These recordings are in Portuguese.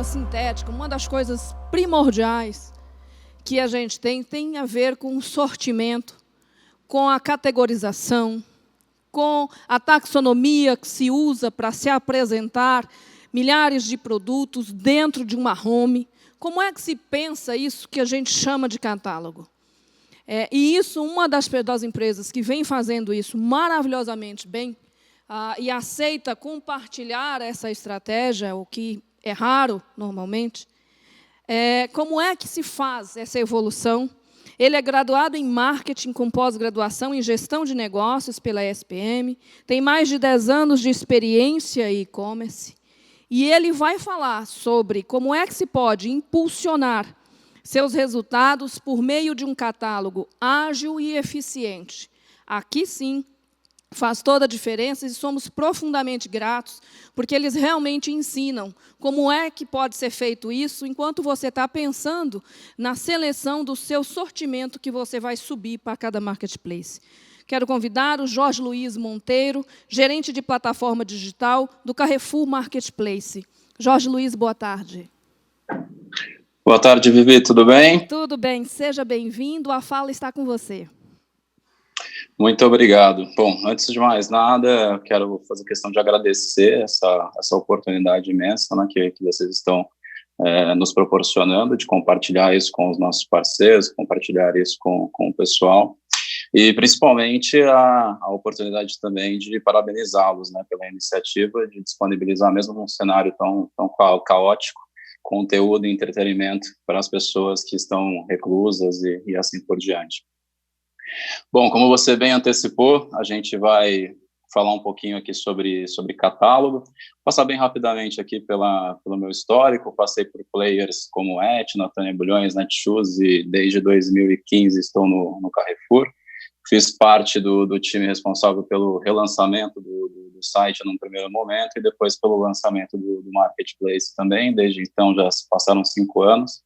sintética, uma das coisas primordiais que a gente tem a ver com o sortimento, com a categorização, com a taxonomia que se usa para se apresentar milhares de produtos dentro de uma home. Como é que se pensa isso que a gente chama de catálogo? E isso, uma das empresas que vem fazendo isso maravilhosamente bem e aceita compartilhar essa estratégia, o que é raro normalmente, como é que se faz essa evolução? Ele é graduado em marketing com pós-graduação em gestão de negócios pela ESPM, tem mais de 10 anos de experiência em e-commerce, e ele vai falar sobre como é que se pode impulsionar seus resultados por meio de um catálogo ágil e eficiente. Aqui, sim, faz toda a diferença e somos profundamente gratos, porque eles realmente ensinam como é que pode ser feito isso enquanto você está pensando na seleção do seu sortimento que você vai subir para cada marketplace. Quero convidar o Jorge Luiz Monteiro, gerente de plataforma digital do Carrefour Marketplace. Jorge Luiz, boa tarde. Boa tarde, Vivi, tudo bem? Tudo bem, seja bem-vindo, a fala está com você. Muito obrigado. Bom, antes de mais nada, quero fazer questão de agradecer essa oportunidade imensa, né, que vocês estão nos proporcionando, de compartilhar isso com os nossos parceiros, compartilhar isso com o pessoal, e principalmente a oportunidade também de parabenizá-los, né, pela iniciativa de disponibilizar, mesmo num cenário tão caótico, conteúdo e entretenimento para as pessoas que estão reclusas e assim por diante. Bom, como você bem antecipou, a gente vai falar um pouquinho aqui sobre catálogo. Vou passar bem rapidamente aqui pelo meu histórico. Passei por players como Etna, Tânia Bulhões, Netshoes, e desde 2015 estou no Carrefour. Fiz parte do time responsável pelo relançamento do site num primeiro momento e depois pelo lançamento do Marketplace também. Desde então já se passaram 5 anos.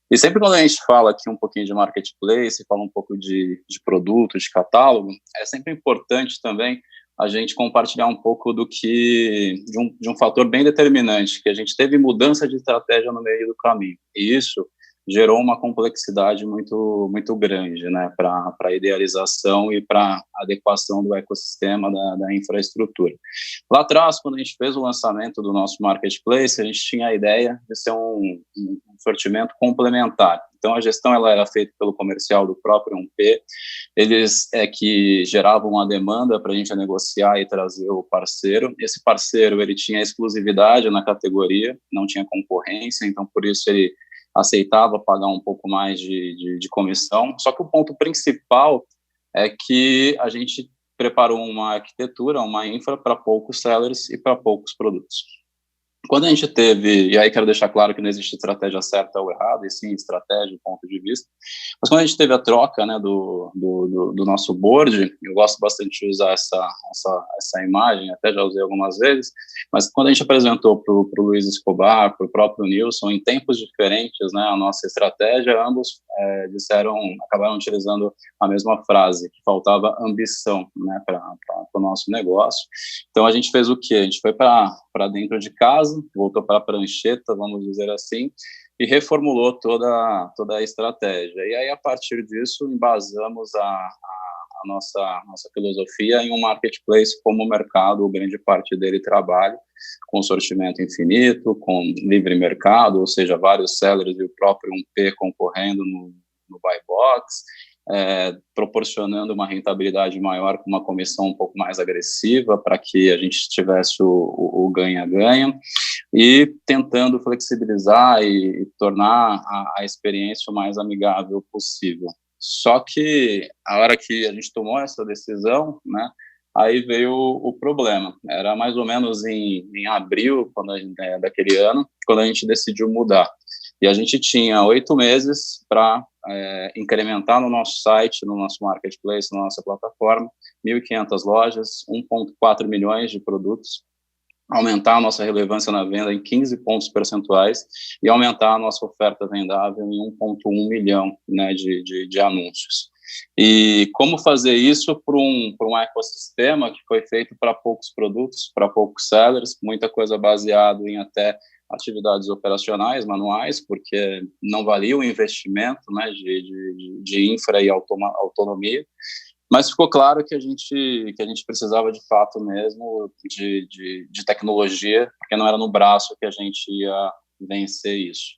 E sempre quando a gente fala aqui um pouquinho de Marketplace, fala um pouco de produto, de catálogo, é sempre importante também a gente compartilhar um pouco de um fator bem determinante, que a gente teve mudança de estratégia no meio do caminho. E isso gerou uma complexidade muito, muito grande, né, para a idealização e para a adequação do ecossistema da infraestrutura. Lá atrás, quando a gente fez o lançamento do nosso Marketplace, a gente tinha a ideia de ser um sortimento complementar. Então, a gestão ela era feita pelo comercial do próprio 1P, eles que geravam a demanda para a gente negociar e trazer o parceiro. Esse parceiro ele tinha exclusividade na categoria, não tinha concorrência, então, por isso, ele aceitava pagar um pouco mais de comissão, só que o ponto principal é que a gente preparou uma arquitetura, uma infra para poucos sellers e para poucos produtos. Quando a gente teve, e aí quero deixar claro que não existe estratégia certa ou errada, e sim estratégia e ponto de vista, mas quando a gente teve a troca, né, do nosso board, eu gosto bastante de usar essa imagem, até já usei algumas vezes, mas quando a gente apresentou para o Luiz Escobar, para o próprio Nilson, em tempos diferentes, né, a nossa estratégia, ambos acabaram utilizando a mesma frase, que faltava ambição, né, para o nosso negócio. Então a gente fez o quê? A gente foi para dentro de casa, voltou para a prancheta, vamos dizer assim, e reformulou toda a estratégia. E aí, a partir disso, embasamos a nossa filosofia em um marketplace como o mercado, grande parte dele trabalha, com sortimento infinito, com livre mercado, ou seja, vários sellers e o próprio 1P concorrendo no buy box, proporcionando uma rentabilidade maior com uma comissão um pouco mais agressiva para que a gente tivesse o ganha-ganha e tentando flexibilizar e tornar a experiência o mais amigável possível. Só que a hora que a gente tomou essa decisão, né, aí veio o problema. Era mais ou menos em abril daquele ano, quando a gente decidiu mudar. E a gente tinha 8 meses para incrementar no nosso site, no nosso marketplace, na nossa plataforma, 1.500 lojas, 1,4 milhões de produtos, aumentar a nossa relevância na venda em 15 pontos percentuais e aumentar a nossa oferta vendável em 1,1 milhão, né, de anúncios. E como fazer isso para um ecossistema que foi feito para poucos produtos, para poucos sellers, muita coisa baseada em até atividades operacionais, manuais, porque não valia o investimento, né, de infra e autonomia, mas ficou claro que a gente precisava, de fato mesmo, de tecnologia, porque não era no braço que a gente ia vencer isso.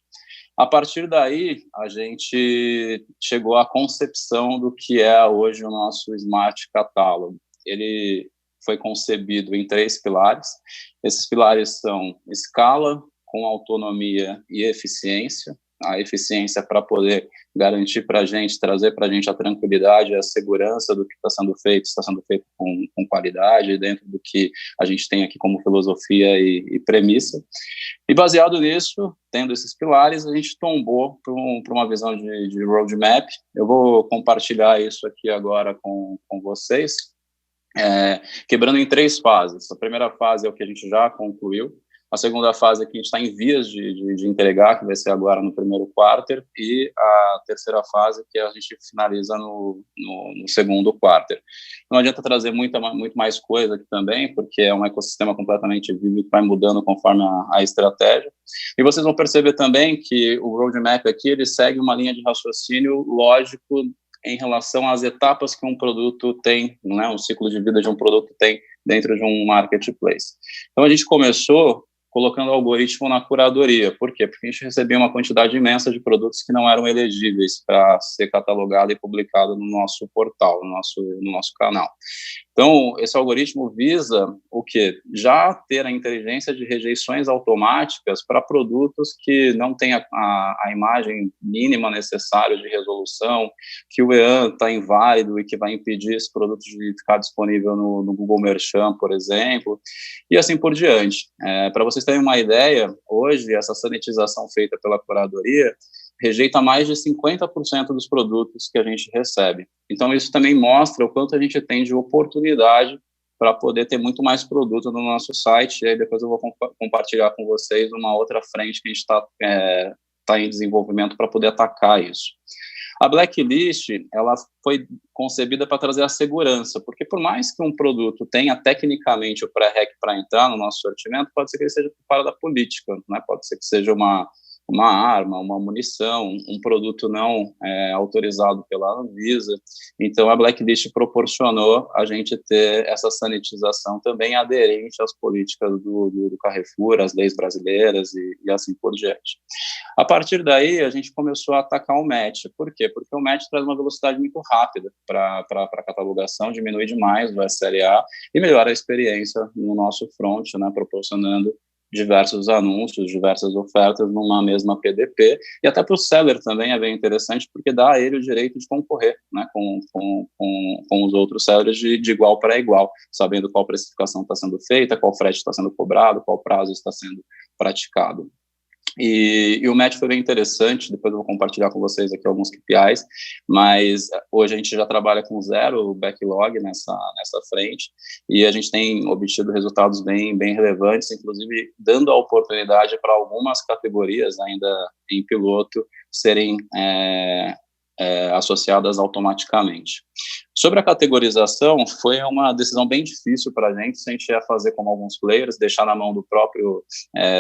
A partir daí, a gente chegou à concepção do que é hoje o nosso Smart Catálogo. Ele foi concebido em 3 pilares. Esses pilares são escala, com autonomia e eficiência. A eficiência para poder garantir para a gente, trazer para a gente a tranquilidade e a segurança do que está sendo feito com qualidade, dentro do que a gente tem aqui como filosofia e premissa. E baseado nisso, tendo esses pilares, a gente tombou para uma visão de roadmap. Eu vou compartilhar isso aqui agora com vocês, quebrando em 3 fases. A primeira fase é o que a gente já concluiu. A segunda fase é que a gente está em vias de entregar, que vai ser agora no primeiro quarter, e a terceira fase, que a gente finaliza no segundo quarter. Não adianta trazer muito mais coisa aqui também, porque é um ecossistema completamente vivo que vai mudando conforme a estratégia. E vocês vão perceber também que o roadmap aqui, ele segue uma linha de raciocínio lógico em relação às etapas que um produto tem, né, o ciclo de vida de um produto tem dentro de um marketplace. Então, a gente começou colocando o algoritmo na curadoria. Por quê? Porque a gente recebia uma quantidade imensa de produtos que não eram elegíveis para ser catalogado e publicado no nosso portal, no nosso canal. Então, esse algoritmo visa o quê? Já ter a inteligência de rejeições automáticas para produtos que não têm a imagem mínima necessária de resolução, que o EAN está inválido e que vai impedir esse produto de ficar disponível no Google Merchant, por exemplo, e assim por diante. Para vocês terem uma ideia, hoje, essa sanitização feita pela curadoria rejeita mais de 50% dos produtos que a gente recebe. Então, isso também mostra o quanto a gente tem de oportunidade para poder ter muito mais produto no nosso site, e aí depois eu vou compartilhar com vocês uma outra frente que a gente está em desenvolvimento para poder atacar isso. A blacklist, ela foi concebida para trazer a segurança, porque por mais que um produto tenha tecnicamente o pré-rec para entrar no nosso sortimento, pode ser que ele seja fora da política, né? Pode ser que seja uma arma, uma munição, um produto não autorizado pela Anvisa. Então, a blacklist proporcionou a gente ter essa sanitização também aderente às políticas do Carrefour, às leis brasileiras e assim por diante. A partir daí, a gente começou a atacar o match. Por quê? Porque o match traz uma velocidade muito rápida para a catalogação, diminui demais o SLA e melhora a experiência no nosso front, né, proporcionando diversos anúncios, diversas ofertas numa mesma PDP, e até para o seller também é bem interessante, porque dá a ele o direito de concorrer, né, com os outros sellers de igual para igual, sabendo qual precificação está sendo feita, qual frete está sendo cobrado, qual prazo está sendo praticado. E o match foi bem interessante, depois eu vou compartilhar com vocês aqui alguns KPIs, mas hoje a gente já trabalha com 0 backlog nessa frente, e a gente tem obtido resultados bem relevantes, inclusive dando a oportunidade para algumas categorias ainda em piloto serem associadas automaticamente. Sobre a categorização, foi uma decisão bem difícil para a gente, se a gente ia fazer como alguns players, deixar na mão do próprio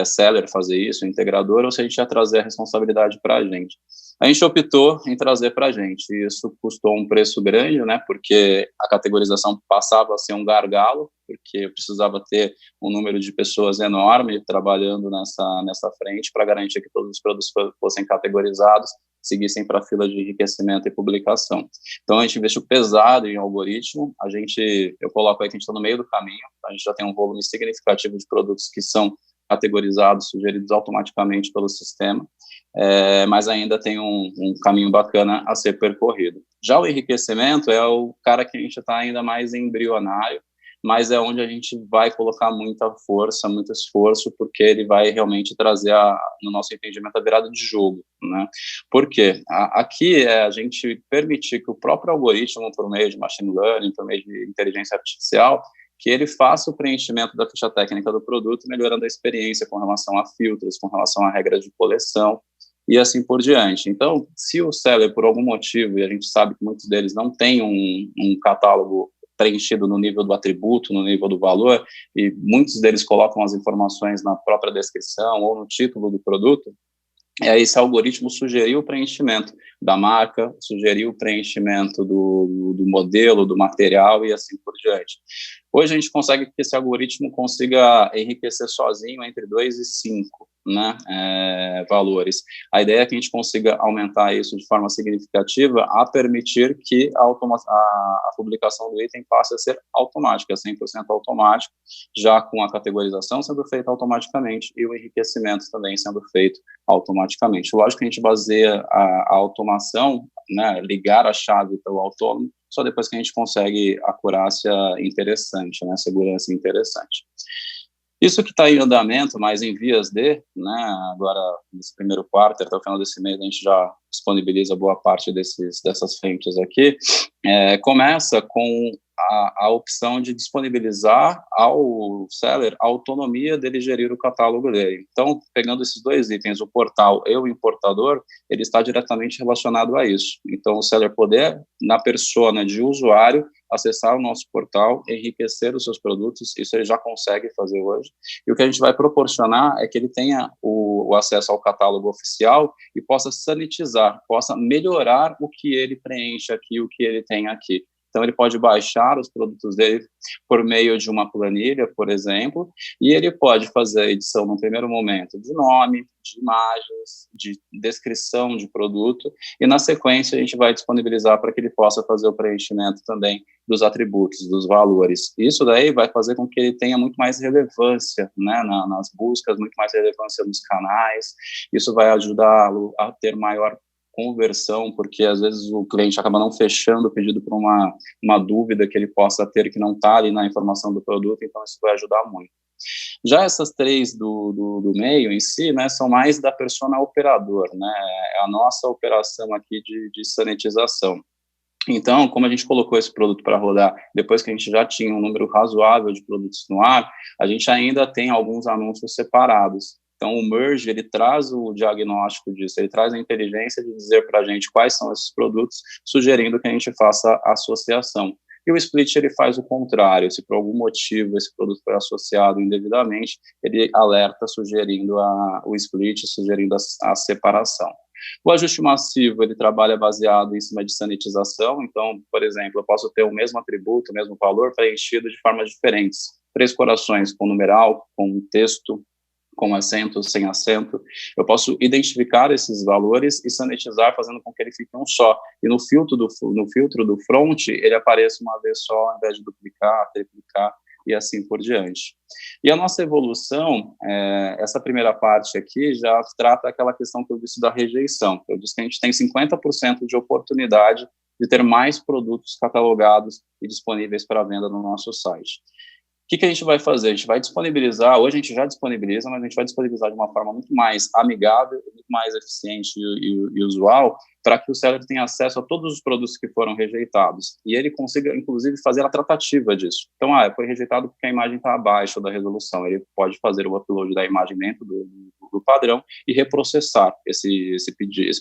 seller fazer isso, o integrador, ou se a gente ia trazer a responsabilidade para a gente. A gente optou em trazer para a gente, e isso custou um preço grande, né, porque a categorização passava a ser um gargalo, porque eu precisava ter um número de pessoas enorme trabalhando nessa frente para garantir que todos os produtos fossem categorizados, seguissem para a fila de enriquecimento e publicação. Então, a gente investiu pesado em algoritmo, eu coloco aí que a gente está no meio do caminho, a gente já tem um volume significativo de produtos que são categorizados, sugeridos automaticamente pelo sistema, mas ainda tem um caminho bacana a ser percorrido. Já o enriquecimento é o cara que a gente está ainda mais embrionário, mas é onde a gente vai colocar muita força, muito esforço, porque ele vai realmente trazer, no nosso entendimento, a virada de jogo, né? Por quê? Aqui é a gente permitir que o próprio algoritmo, por meio de machine learning, por meio de inteligência artificial, que ele faça o preenchimento da ficha técnica do produto, melhorando a experiência com relação a filtros, com relação a regras de coleção, e assim por diante. Então, se o seller, por algum motivo, e a gente sabe que muitos deles não têm um catálogo preenchido no nível do atributo, no nível do valor, e muitos deles colocam as informações na própria descrição ou no título do produto, esse algoritmo sugeriu o preenchimento da marca, sugeriu o preenchimento do modelo, do material e assim por diante. Hoje a gente consegue que esse algoritmo consiga enriquecer sozinho entre 2 e 5, né, valores. A ideia é que a gente consiga aumentar isso de forma significativa a permitir que a publicação do item passe a ser automática, 100% automático, já com a categorização sendo feita automaticamente e o enriquecimento também sendo feito automaticamente. Lógico que a gente baseia a automação, né, ligar a chave pelo autônomo, só depois que a gente consegue acurácia interessante, né, segurança interessante. Isso que está em andamento, mas em vias de, né, agora nesse primeiro quarto, até o final desse mês, a gente já disponibiliza boa parte dessas frentes aqui, começa com a opção de disponibilizar ao seller a autonomia dele gerir o catálogo dele. Então, pegando esses 2 itens, o portal e o importador, ele está diretamente relacionado a isso. Então, o seller poder, na persona de usuário, acessar o nosso portal, enriquecer os seus produtos, isso ele já consegue fazer hoje. E o que a gente vai proporcionar é que ele tenha o acesso ao catálogo oficial e possa sanitizar, possa melhorar o que ele preenche aqui, o que ele tem aqui. Então, ele pode baixar os produtos dele por meio de uma planilha, por exemplo, e ele pode fazer a edição, no primeiro momento, de nome, de imagens, de descrição de produto, e, na sequência, a gente vai disponibilizar para que ele possa fazer o preenchimento também dos atributos, dos valores. Isso daí vai fazer com que ele tenha muito mais relevância, né, nas buscas, muito mais relevância nos canais. Isso vai ajudá-lo a ter maior conversão, porque às vezes o cliente acaba não fechando o pedido por uma dúvida que ele possa ter que não está ali na informação do produto, então isso vai ajudar muito. Já essas 3 do meio em si, né, são mais da persona operador, né, é a nossa operação aqui de sanitização. Então, como a gente colocou esse produto para rodar, depois que a gente já tinha um número razoável de produtos no ar, a gente ainda tem alguns anúncios separados. Então, o Merge, ele traz o diagnóstico disso, ele traz a inteligência de dizer para a gente quais são esses produtos, sugerindo que a gente faça a associação. E o Split, ele faz o contrário, se por algum motivo esse produto foi associado indevidamente, ele alerta sugerindo o Split, sugerindo a separação. O ajuste massivo, ele trabalha baseado em cima de sanitização, então, por exemplo, eu posso ter o mesmo atributo, o mesmo valor preenchido de formas diferentes. 3 corações com numeral, com texto, com acento, sem acento. Eu posso identificar esses valores e sanitizar, fazendo com que ele fique um só. E no filtro do front, ele apareça uma vez só, ao invés de duplicar, triplicar, e assim por diante. E a nossa evolução, essa primeira parte aqui já trata aquela questão que eu disse da rejeição. Eu disse que a gente tem 50% de oportunidade de ter mais produtos catalogados e disponíveis para venda no nosso site. O que a gente vai fazer? A gente vai disponibilizar, hoje a gente já disponibiliza, mas a gente vai disponibilizar de uma forma muito mais amigável, muito mais eficiente e usual, para que o seller tenha acesso a todos os produtos que foram rejeitados. E ele consiga, inclusive, fazer a tratativa disso. Então, foi rejeitado porque a imagem está abaixo da resolução. Ele pode fazer o upload da imagem dentro do padrão e reprocessar esse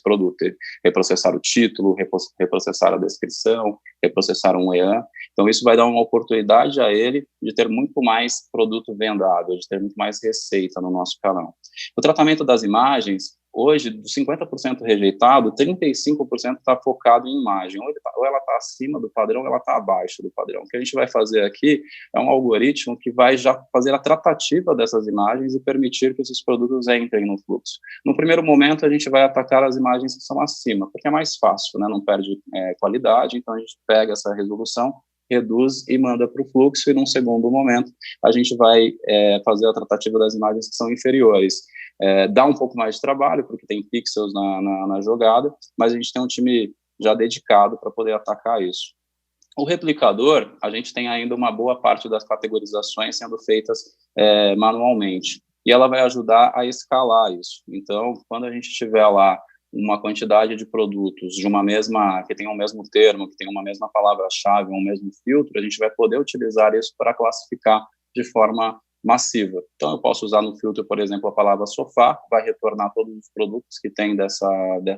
produto. Reprocessar o título, reprocessar a descrição, reprocessar um EAN. Então, isso vai dar uma oportunidade a ele de ter muito mais produto vendável, de ter muito mais receita no nosso canal. O tratamento das imagens, hoje, dos 50% rejeitado, 35% está focado em imagem. Ou ela está acima do padrão, ou ela está abaixo do padrão. O que a gente vai fazer aqui é um algoritmo que vai já fazer a tratativa dessas imagens e permitir que esses produtos entrem no fluxo. No primeiro momento, a gente vai atacar as imagens que são acima, porque é mais fácil, né? Não perde qualidade, então a gente pega essa resolução, reduz e manda para o fluxo, e num segundo momento a gente vai fazer a tratativa das imagens que são inferiores. Dá um pouco mais de trabalho, porque tem pixels na jogada, mas a gente tem um time já dedicado para poder atacar isso. O replicador, a gente tem ainda uma boa parte das categorizações sendo feitas manualmente, e ela vai ajudar a escalar isso. Então, quando a gente tiver lá uma quantidade de produtos de que tem o mesmo termo, que tem uma mesma palavra-chave, um mesmo filtro, a gente vai poder utilizar isso para classificar de forma massiva. Então, eu posso usar no filtro, por exemplo, a palavra sofá, vai retornar todos os produtos que tem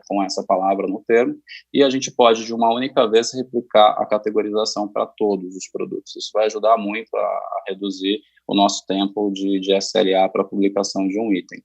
com essa palavra no termo, e a gente pode, de uma única vez, replicar a categorização para todos os produtos. Isso vai ajudar muito a reduzir o nosso tempo de SLA para a publicação de um item.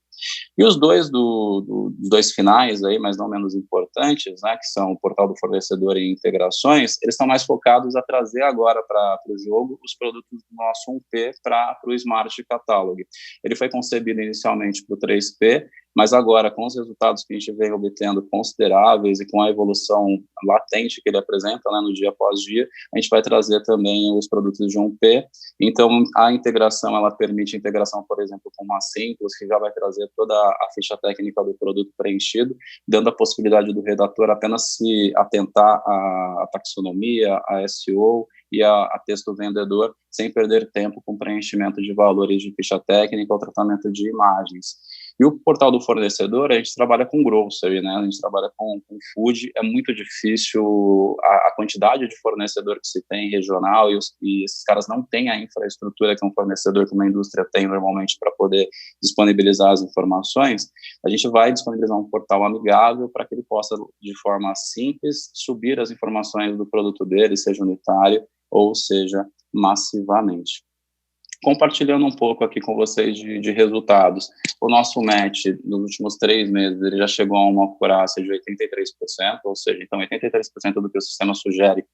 E os dois dois finais, aí, mas não menos importantes, né, que são o portal do fornecedor e integrações, eles estão mais focados a trazer agora para o jogo os produtos do nosso 1P para o Smart Catalog. Ele foi concebido inicialmente para o 3P, mas agora, com os resultados que a gente vem obtendo consideráveis e com a evolução latente que ele apresenta, né, no dia após dia, a gente vai trazer também os produtos de 1P. Então, a integração, ela permite a integração, por exemplo, com uma Simples, que já vai trazer toda a ficha técnica do produto preenchido, dando a possibilidade do redator apenas se atentar à taxonomia, a SEO e a texto vendedor, sem perder tempo com preenchimento de valores de ficha técnica ou tratamento de imagens. E o portal do fornecedor, a gente trabalha com grocery, né? A gente trabalha com food, é muito difícil a quantidade de fornecedor que se tem regional, e esses caras não têm a infraestrutura que um fornecedor, que uma indústria tem normalmente para poder disponibilizar as informações. A gente vai disponibilizar um portal amigável para que ele possa, de forma simples, subir as informações do produto dele, seja unitário ou seja massivamente. Compartilhando um pouco aqui com vocês de resultados, o nosso match nos últimos 3 meses, ele já chegou a uma acurácia de 83%, ou seja, então 83% do que o sistema sugere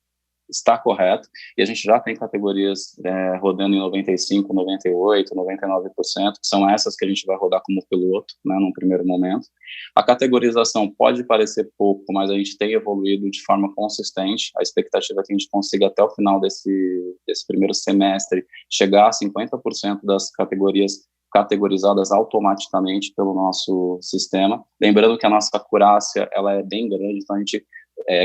está correto, e a gente já tem categorias rodando em 95%, 98%, 99%, que são essas que a gente vai rodar como piloto, né, num primeiro momento. A categorização pode parecer pouco, mas a gente tem evoluído de forma consistente. A expectativa é que a gente consiga, até o final desse primeiro semestre, chegar a 50% das categorias categorizadas automaticamente pelo nosso sistema. Lembrando que a nossa acurácia, ela é bem grande, então a gente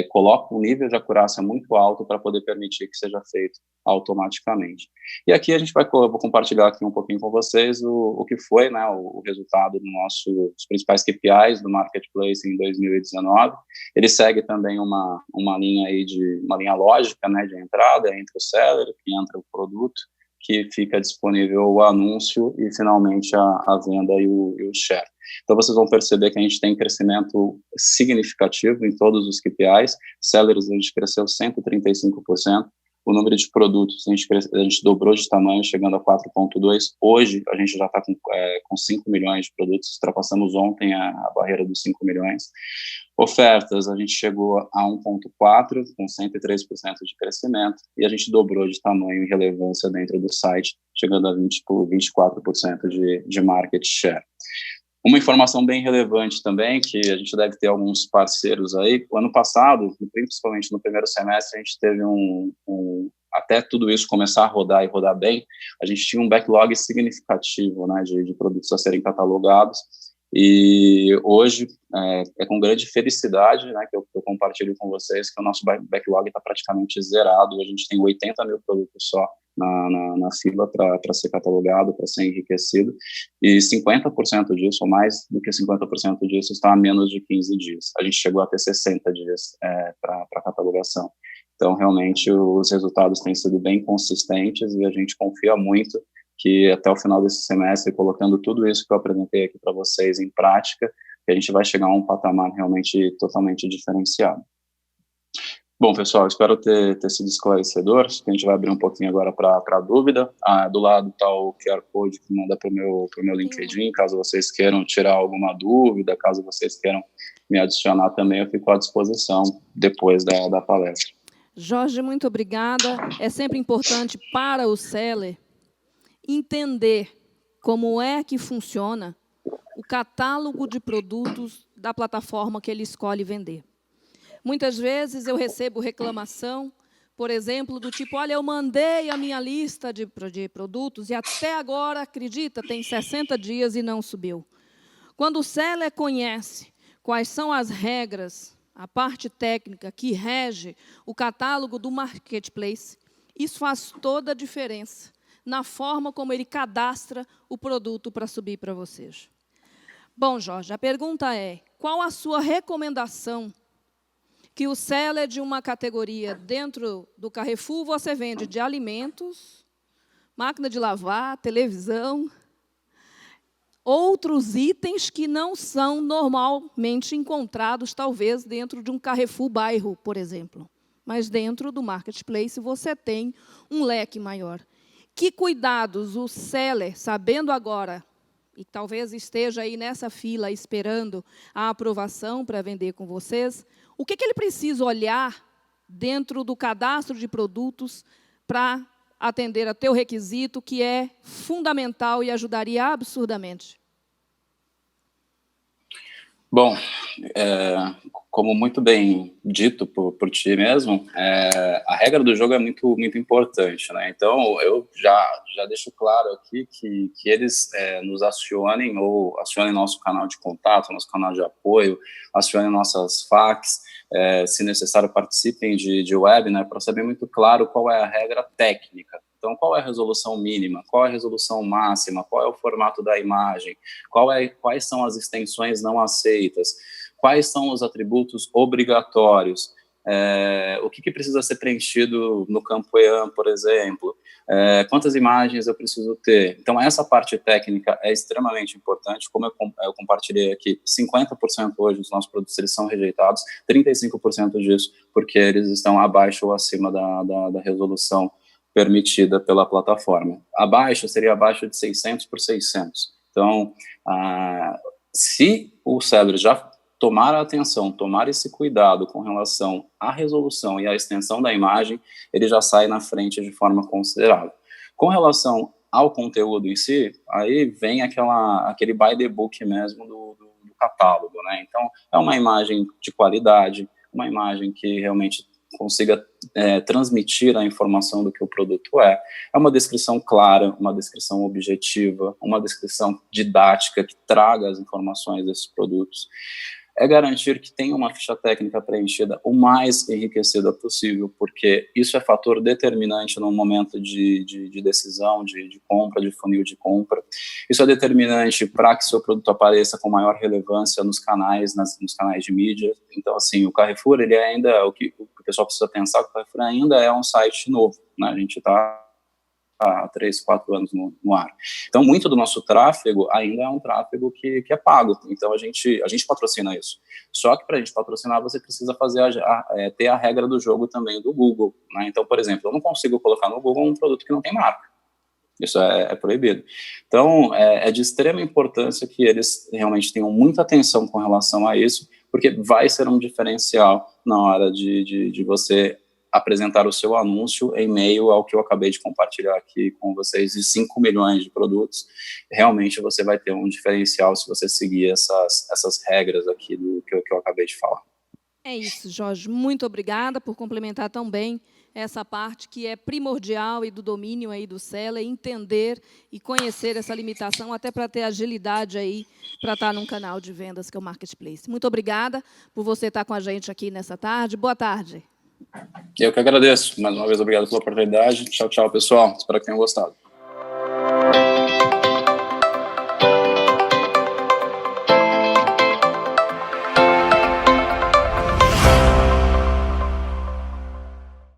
coloca um nível de acurácia muito alto para poder permitir que seja feito automaticamente. E aqui eu vou compartilhar aqui um pouquinho com vocês o que foi, né, o resultado dos principais KPIs do Marketplace em 2019. Ele segue também uma linha lógica, né, de entrada entre o seller, que entra o produto, que fica disponível o anúncio e, finalmente, a venda e o share. Então, vocês vão perceber que a gente tem crescimento significativo em todos os KPIs. Sellers, a gente cresceu 135%. O número de produtos, a gente dobrou de tamanho, chegando a 4,2. Hoje, a gente já está com 5 milhões de produtos. Ultrapassamos ontem a barreira dos 5 milhões. Ofertas, a gente chegou a 1,4, com 103% de crescimento, e a gente dobrou de tamanho e relevância dentro do site, chegando a 24% de market share. Uma informação bem relevante também, que a gente deve ter alguns parceiros aí. O ano passado, principalmente no primeiro semestre, a gente teve até tudo isso começar a rodar e rodar bem, a gente tinha um backlog significativo, né, de produtos a serem catalogados. E hoje é com grande felicidade, né, que eu compartilho com vocês que o nosso backlog está praticamente zerado. A gente tem 80 mil produtos só na fila para ser catalogado, para ser enriquecido, e 50% disso, ou mais do que 50% disso, está a menos de 15 dias. A gente chegou a ter 60 dias para catalogação. Então, realmente, os resultados têm sido bem consistentes e a gente confia muito que até o final desse semestre, colocando tudo isso que eu apresentei aqui para vocês em prática, que a gente vai chegar a um patamar realmente totalmente diferenciado. Bom, pessoal, espero ter sido esclarecedor. A gente vai abrir um pouquinho agora para dúvida. Do lado está o QR Code que manda para o meu LinkedIn, caso vocês queiram tirar alguma dúvida, caso vocês queiram me adicionar também, eu fico à disposição depois da palestra. Jorge, muito obrigada. É sempre importante para o seller entender como é que funciona o catálogo de produtos da plataforma que ele escolhe vender. Muitas vezes eu recebo reclamação, por exemplo, do tipo, olha, eu mandei a minha lista de produtos e até agora, acredita, tem 60 dias e não subiu. Quando o seller conhece quais são as regras, a parte técnica que rege o catálogo do Marketplace, isso faz toda a diferença na forma como ele cadastra o produto para subir para vocês. Bom, Jorge, a pergunta é, qual a sua recomendação que o seller de uma categoria dentro do Carrefour você vende de alimentos, máquina de lavar, televisão, outros itens que não são normalmente encontrados, talvez, dentro de um Carrefour bairro, por exemplo. Mas dentro do marketplace você tem um leque maior. Que cuidados o seller, sabendo agora, e talvez esteja aí nessa fila esperando a aprovação para vender com vocês, o que ele precisa olhar dentro do cadastro de produtos para atender a teu requisito, que é fundamental e ajudaria absurdamente? Bom, como muito bem dito por ti mesmo, a regra do jogo é muito importante, né? Então, eu já deixo claro aqui que eles nos acionem, ou acionem nosso canal de contato, nosso canal de apoio, acionem nossas facs, se necessário participem de web, né, para saber muito claro qual é a regra técnica. Então, qual é a resolução mínima, qual é a resolução máxima, qual é o formato da imagem, quais são as extensões não aceitas, quais são os atributos obrigatórios, o que precisa ser preenchido no campo EAN, por exemplo, quantas imagens eu preciso ter. Então, essa parte técnica é extremamente importante. Como eu compartilhei aqui, 50% hoje dos nossos produtos eles são rejeitados, 35% disso porque eles estão abaixo ou acima da resolução permitida pela plataforma. Abaixo seria abaixo de 600 por 600. Então, se o seller já tomar a atenção, tomar esse cuidado com relação à resolução e à extensão da imagem, ele já sai na frente de forma considerável. Com relação ao conteúdo em si, aí vem aquele by the book mesmo do catálogo, né? Então, é uma imagem de qualidade, uma imagem que realmente consiga transmitir a informação do que o produto é uma descrição clara, uma descrição objetiva, uma descrição didática que traga as informações desses produtos. É garantir que tenha uma ficha técnica preenchida o mais enriquecida possível, porque isso é fator determinante no momento de decisão, de compra, de funil de compra. Isso é determinante para que seu produto apareça com maior relevância nos canais, nos canais de mídia. Então, assim, o Carrefour, ele ainda, o pessoal precisa pensar, que o Carrefour ainda é um site novo, né? A gente está há 3, 4 anos no ar. Então, muito do nosso tráfego ainda é um tráfego que é pago. Então, a gente patrocina isso. Só que para a gente patrocinar, você precisa ter a regra do jogo também do Google, né? Então, por exemplo, eu não consigo colocar no Google um produto que não tem marca. Isso é proibido. Então, é de extrema importância que eles realmente tenham muita atenção com relação a isso, porque vai ser um diferencial na hora de você apresentar o seu anúncio em meio ao que eu acabei de compartilhar aqui com vocês, de 5 milhões de produtos. Realmente você vai ter um diferencial se você seguir essas regras aqui do que eu acabei de falar. É isso, Jorge. Muito obrigada por complementar tão bem essa parte que é primordial e do domínio aí do seller, entender e conhecer essa limitação, até para ter agilidade aí para estar num canal de vendas que é o Marketplace. Muito obrigada por você estar com a gente aqui nessa tarde. Boa tarde. Eu que agradeço. Mais uma vez, obrigado pela oportunidade. Tchau, tchau, pessoal. Espero que tenham gostado.